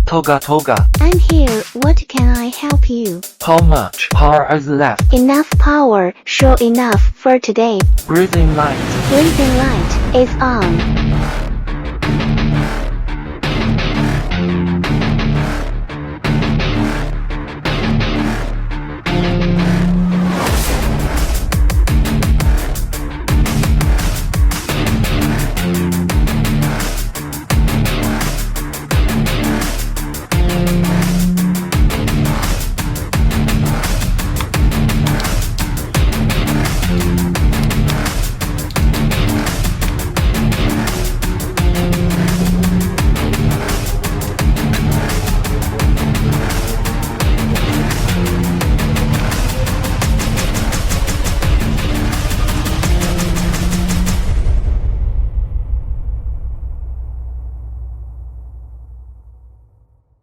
Toga. I'm here, what can I help you? How much power is left? Enough power, sure enough for today. Breathing light. Breathing light is on.